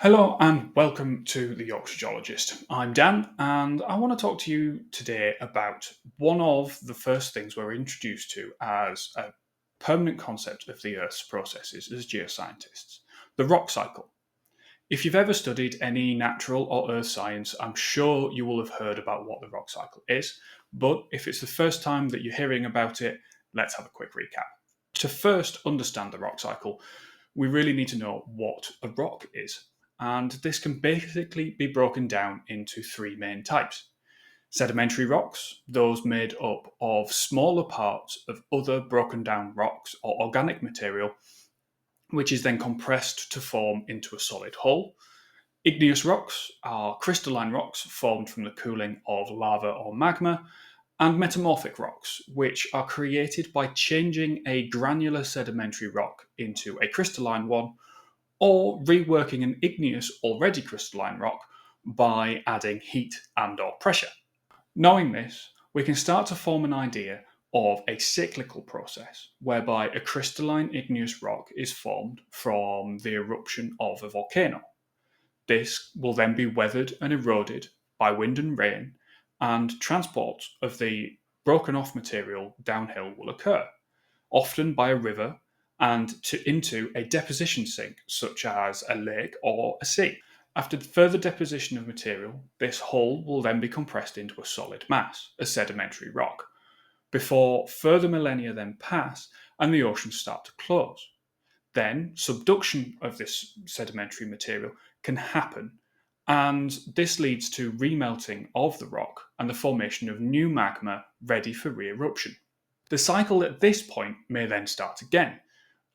Hello and welcome to the Yorkshire Geologist. I'm Dan and I want to talk to you today about one of the first things we're introduced to as a permanent concept of the Earth's processes as geoscientists, the rock cycle. If you've ever studied any natural or earth science, I'm sure you will have heard about what the rock cycle is, but if it's the first time that you're hearing about it, let's have a quick recap. To first understand the rock cycle, we really need to know what a rock is. And this can basically be broken down into three main types. Sedimentary rocks, those made up of smaller parts of other broken down rocks or organic material, which is then compressed to form into a solid whole. Igneous rocks are crystalline rocks formed from the cooling of lava or magma, and metamorphic rocks, which are created by changing a granular sedimentary rock into a crystalline one, or reworking an igneous already crystalline rock by adding heat and or pressure. Knowing this, we can start to form an idea of a cyclical process whereby a crystalline igneous rock is formed from the eruption of a volcano. This will then be weathered and eroded by wind and rain, and transport of the broken off material downhill will occur, often by a river and into a deposition sink, such as a lake or a sea. After further deposition of material, this whole will then be compressed into a solid mass, a sedimentary rock, before further millennia then pass and the oceans start to close. Then subduction of this sedimentary material can happen, and this leads to remelting of the rock and the formation of new magma ready for re-eruption. The cycle at this point may then start again,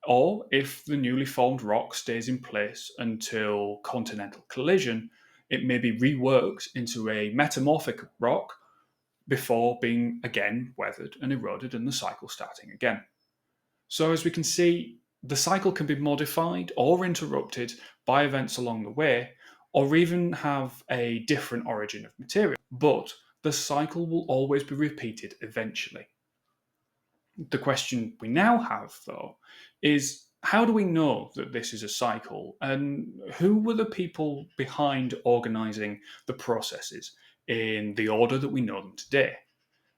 or if the newly formed rock stays in place until continental collision, it may be reworked into a metamorphic rock before being again weathered and eroded and the cycle starting again. So as we can see, the cycle can be modified or interrupted by events along the way, or even have a different origin of material, but the cycle will always be repeated eventually. The question we now have, though, is how do we know that this is a cycle, and who were the people behind organising the processes in the order that we know them today?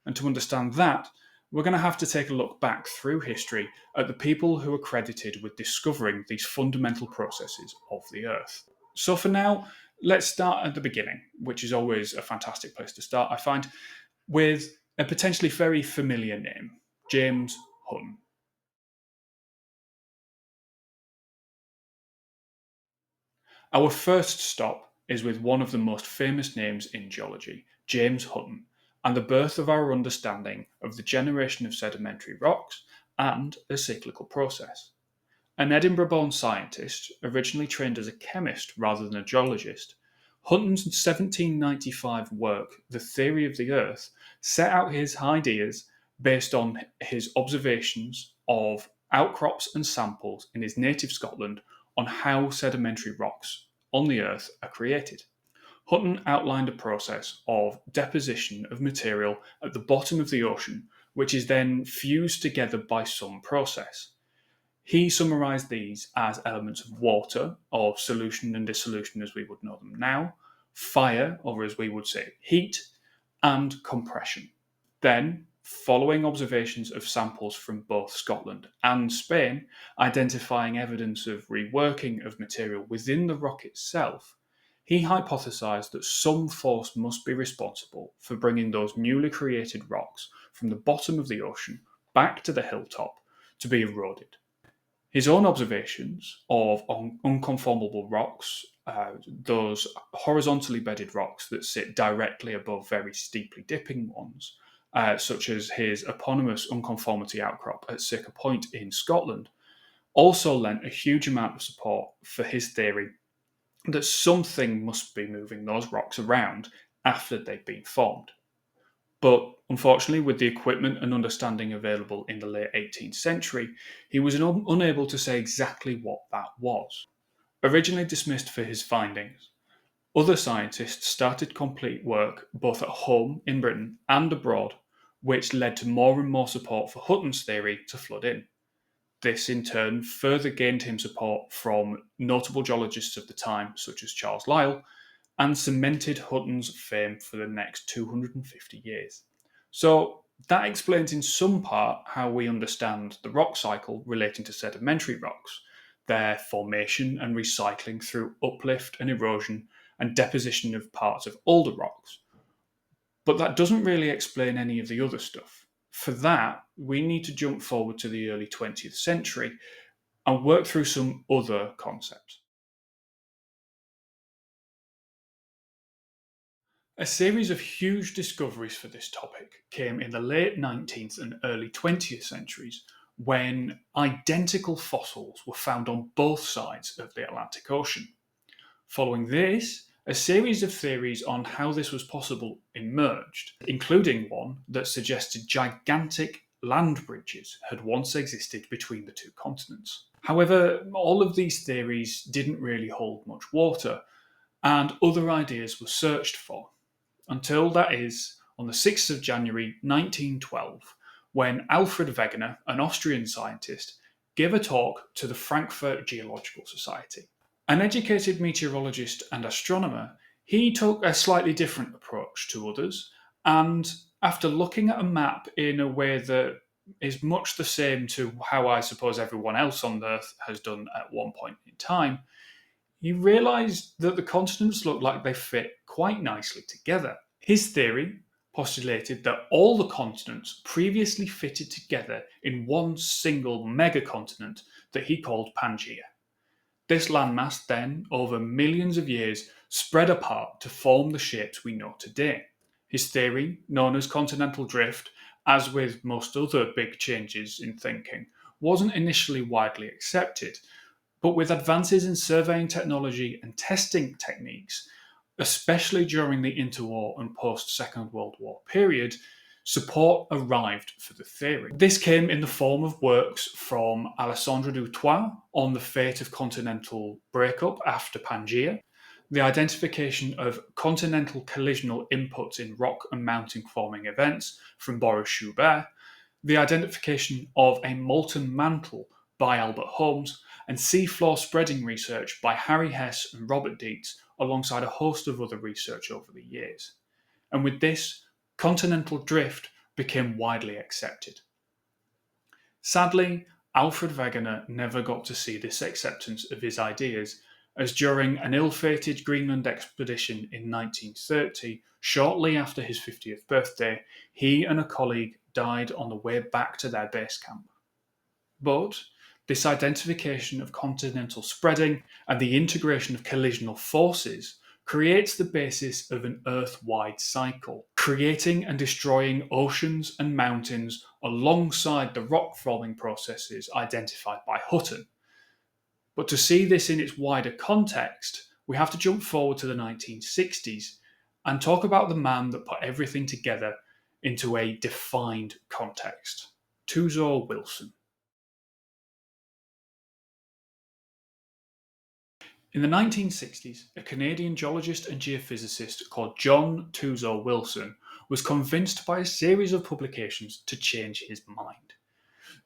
And to understand that, we're going to have to take a look back through history at the people who are credited with discovering these fundamental processes of the Earth. So for now, let's start at the beginning, which is always a fantastic place to start, I find, with a potentially very familiar name, James Hutton. Our first stop is with one of the most famous names in geology, James Hutton, and the birth of our understanding of the generation of sedimentary rocks and a cyclical process. An Edinburgh-born scientist, originally trained as a chemist rather than a geologist, Hutton's 1795 work, The Theory of the Earth, set out his ideas based on his observations of outcrops and samples in his native Scotland on how sedimentary rocks on the Earth are created. Hutton outlined a process of deposition of material at the bottom of the ocean, which is then fused together by some process. He summarised these as elements of water, or solution and dissolution as we would know them now, fire, or as we would say heat, and compression. Then, following observations of samples from both Scotland and Spain, identifying evidence of reworking of material within the rock itself, he hypothesised that some force must be responsible for bringing those newly created rocks from the bottom of the ocean back to the hilltop to be eroded. His own observations of unconformable rocks, those horizontally bedded rocks that sit directly above very steeply dipping ones, such as his eponymous unconformity outcrop at Sicker Point in Scotland, also lent a huge amount of support for his theory that something must be moving those rocks around after they've been formed. But unfortunately, with the equipment and understanding available in the late 18th century, he was unable to say exactly what that was. Originally dismissed for his findings, other scientists started complete work both at home in Britain and abroad, which led to more and more support for Hutton's theory to flood in. This in turn further gained him support from notable geologists of the time, such as Charles Lyell, and cemented Hutton's fame for the next 250 years. So that explains in some part how we understand the rock cycle relating to sedimentary rocks, their formation and recycling through uplift and erosion and deposition of parts of older rocks. But that doesn't really explain any of the other stuff. For that, we need to jump forward to the early 20th century and work through some other concepts. A series of huge discoveries for this topic came in the late 19th and early 20th centuries when identical fossils were found on both sides of the Atlantic Ocean. Following this, a series of theories on how this was possible emerged, including one that suggested gigantic land bridges had once existed between the two continents. However, all of these theories didn't really hold much water, and other ideas were searched for, until that is on the 6th of January 1912, when Alfred Wegener, an Austrian scientist, gave a talk to the Frankfurt Geological Society. An educated meteorologist and astronomer, he took a slightly different approach to others, and after looking at a map in a way that is much the same to how I suppose everyone else on Earth has done at one point in time, he realised that the continents looked like they fit quite nicely together. His theory postulated that all the continents previously fitted together in one single megacontinent that he called Pangaea. This landmass then, over millions of years, spread apart to form the shapes we know today. His theory, known as continental drift, as with most other big changes in thinking, wasn't initially widely accepted, but with advances in surveying technology and testing techniques, especially during the interwar and post-Second World War period, support arrived for the theory. This came in the form of works from Alessandro Dutoit on the fate of continental breakup after Pangaea, the identification of continental collisional inputs in rock and mountain forming events from Boris Schubert, the identification of a molten mantle by Albert Holmes, and seafloor spreading research by Harry Hess and Robert Dietz, alongside a host of other research over the years. And with this, continental drift became widely accepted. Sadly, Alfred Wegener never got to see this acceptance of his ideas, as during an ill-fated Greenland expedition in 1930, shortly after his 50th birthday, he and a colleague died on the way back to their base camp. But this identification of continental spreading and the integration of collisional forces creates the basis of an Earth-wide cycle, creating and destroying oceans and mountains alongside the rock-forming processes identified by Hutton. But to see this in its wider context, we have to jump forward to the 1960s and talk about the man that put everything together into a defined context, Tuzo Wilson. In the 1960s, a Canadian geologist and geophysicist called John Tuzo Wilson was convinced by a series of publications to change his mind.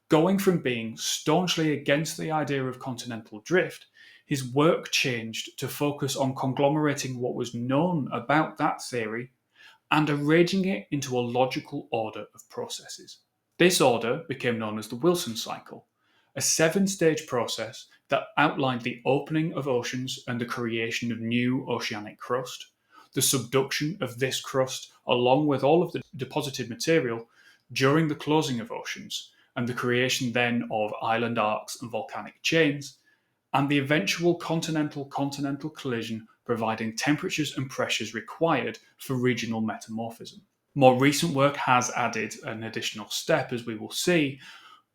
Going from being staunchly against the idea of continental drift, his work changed to focus on conglomerating what was known about that theory and arranging it into a logical order of processes. This order became known as the Wilson cycle, a 7-stage process that outlined the opening of oceans and the creation of new oceanic crust, the subduction of this crust along with all of the deposited material during the closing of oceans, and the creation then of island arcs and volcanic chains, and the eventual continental-continental collision providing temperatures and pressures required for regional metamorphism. More recent work has added an additional step, as we will see,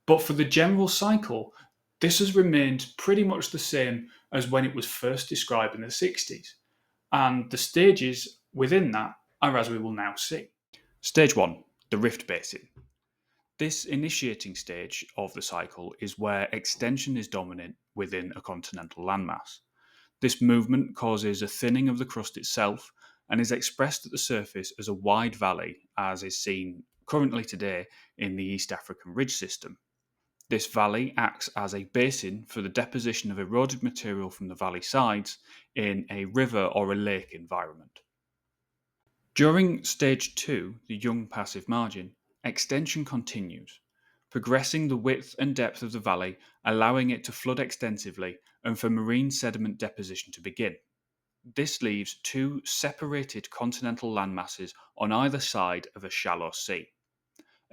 but for the general cycle, this has remained pretty much the same as when it was first described in the 60s, and the stages within that are as we will now see. Stage 1, the Rift Basin. This initiating stage of the cycle is where extension is dominant within a continental landmass. This movement causes a thinning of the crust itself and is expressed at the surface as a wide valley, as is seen currently today in the East African Ridge System. This valley acts as a basin for the deposition of eroded material from the valley sides in a river or a lake environment. During stage 2, the young passive margin, extension continues, progressing the width and depth of the valley, allowing it to flood extensively and for marine sediment deposition to begin. This leaves two separated continental landmasses on either side of a shallow sea.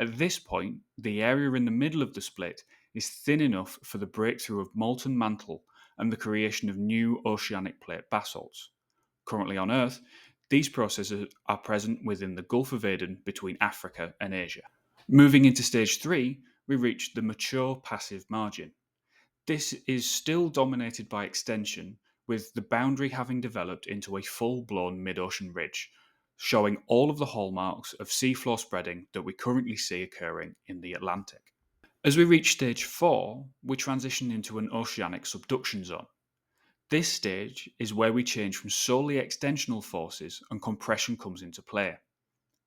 At this point, the area in the middle of the split is thin enough for the breakthrough of molten mantle and the creation of new oceanic plate basalts. Currently on Earth, these processes are present within the Gulf of Aden between Africa and Asia. Moving into stage 3, we reach the mature passive margin. This is still dominated by extension, with the boundary having developed into a full-blown mid-ocean ridge, showing all of the hallmarks of seafloor spreading that we currently see occurring in the Atlantic. As we reach stage 4, we transition into an oceanic subduction zone. This stage is where we change from solely extensional forces and compression comes into play.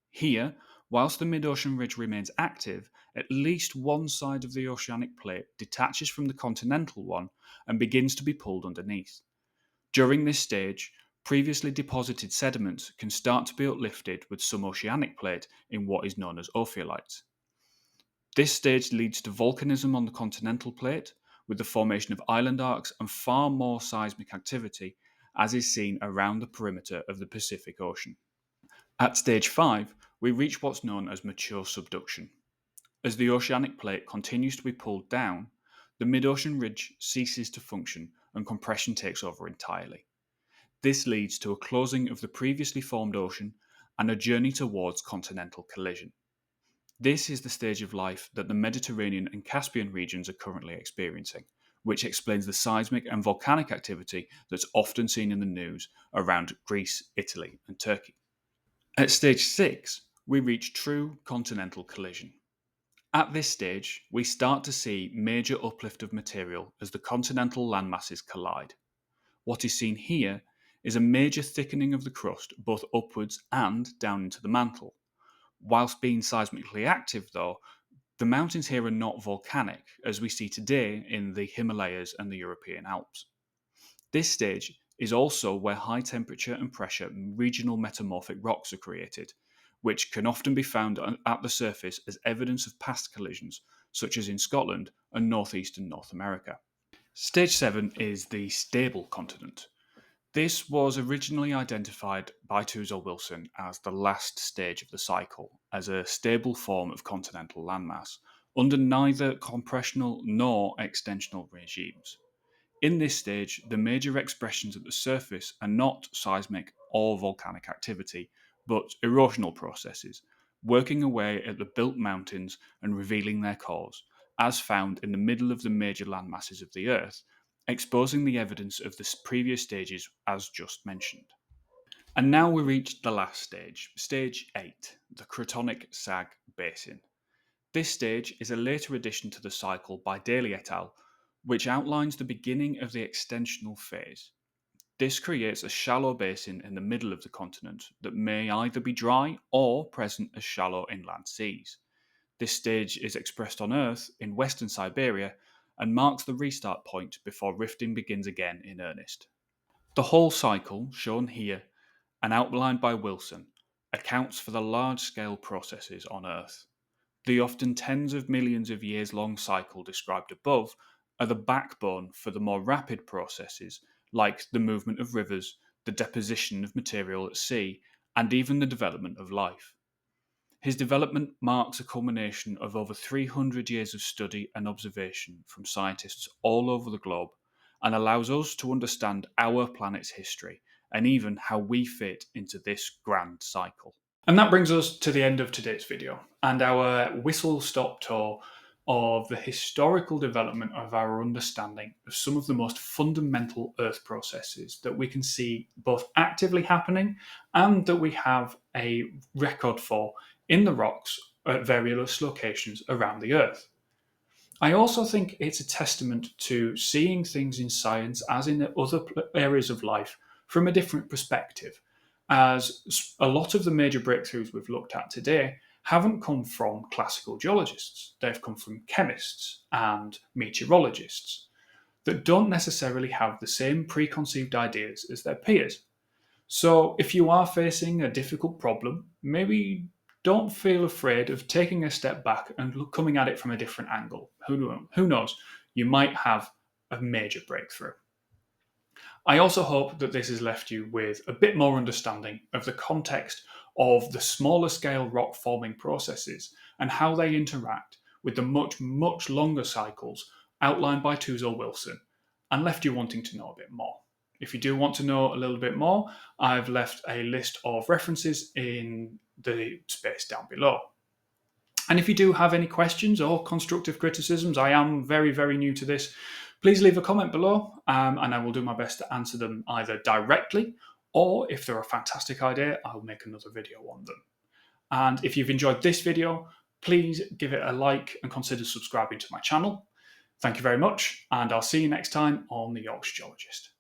Here, whilst the mid-ocean ridge remains active, at least one side of the oceanic plate detaches from the continental one and begins to be pulled underneath. During this stage, previously deposited sediments can start to be uplifted with some oceanic plate in what is known as ophiolites. This stage leads to volcanism on the continental plate, with the formation of island arcs and far more seismic activity, as is seen around the perimeter of the Pacific Ocean. At stage 5, we reach what's known as mature subduction. As the oceanic plate continues to be pulled down, the mid-ocean ridge ceases to function and compression takes over entirely. This leads to a closing of the previously formed ocean and a journey towards continental collision. This is the stage of life that the Mediterranean and Caspian regions are currently experiencing, which explains the seismic and volcanic activity that's often seen in the news around Greece, Italy, and Turkey. At stage 6, we reach true continental collision. At this stage, we start to see major uplift of material as the continental landmasses collide. What is seen here is a major thickening of the crust both upwards and down into the mantle. Whilst being seismically active though, the mountains here are not volcanic, as we see today in the Himalayas and the European Alps. This stage is also where high temperature and pressure regional metamorphic rocks are created, which can often be found at the surface as evidence of past collisions, such as in Scotland and northeastern North America. Stage 7 is the stable continent. This was originally identified by Touzell-Wilson as the last stage of the cycle, as a stable form of continental landmass, under neither compressional nor extensional regimes. In this stage, the major expressions at the surface are not seismic or volcanic activity, but erosional processes, working away at the built mountains and revealing their cores, as found in the middle of the major landmasses of the Earth, exposing the evidence of the previous stages as just mentioned. And now we reach the last stage, stage 8, the Cratonic Sag Basin. This stage is a later addition to the cycle by Daly et al., which outlines the beginning of the extensional phase. This creates a shallow basin in the middle of the continent that may either be dry or present as shallow inland seas. This stage is expressed on Earth in western Siberia and marks the restart point before rifting begins again in earnest. The whole cycle, shown here and outlined by Wilson, accounts for the large-scale processes on Earth. The often tens of millions of years long cycle described above are the backbone for the more rapid processes like the movement of rivers, the deposition of material at sea, and even the development of life. His development marks a culmination of over 300 years of study and observation from scientists all over the globe and allows us to understand our planet's history and even how we fit into this grand cycle. And that brings us to the end of today's video and our whistle-stop tour of the historical development of our understanding of some of the most fundamental Earth processes that we can see both actively happening and that we have a record for in the rocks at various locations around the Earth. I also think it's a testament to seeing things in science, as in other areas of life, from a different perspective, as a lot of the major breakthroughs we've looked at today haven't come from classical geologists. They've come from chemists and meteorologists that don't necessarily have the same preconceived ideas as their peers. So if you are facing a difficult problem, maybe don't feel afraid of taking a step back and coming at it from a different angle. Who knows? You might have a major breakthrough. I also hope that this has left you with a bit more understanding of the context of the smaller scale rock forming processes and how they interact with the much longer cycles outlined by Tuzel Wilson, and left you wanting to know a bit more. If you do want to know a little bit more, I've left a list of references in the space down below. And if you do have any questions or constructive criticisms, I am very new to this, please leave a comment below, and I will do my best to answer them either directly, or if they're a fantastic idea, I'll make another video on them. And if you've enjoyed this video, please give it a like and consider subscribing to my channel. Thank you very much, and I'll see you next time on The Yorkshire Geologist.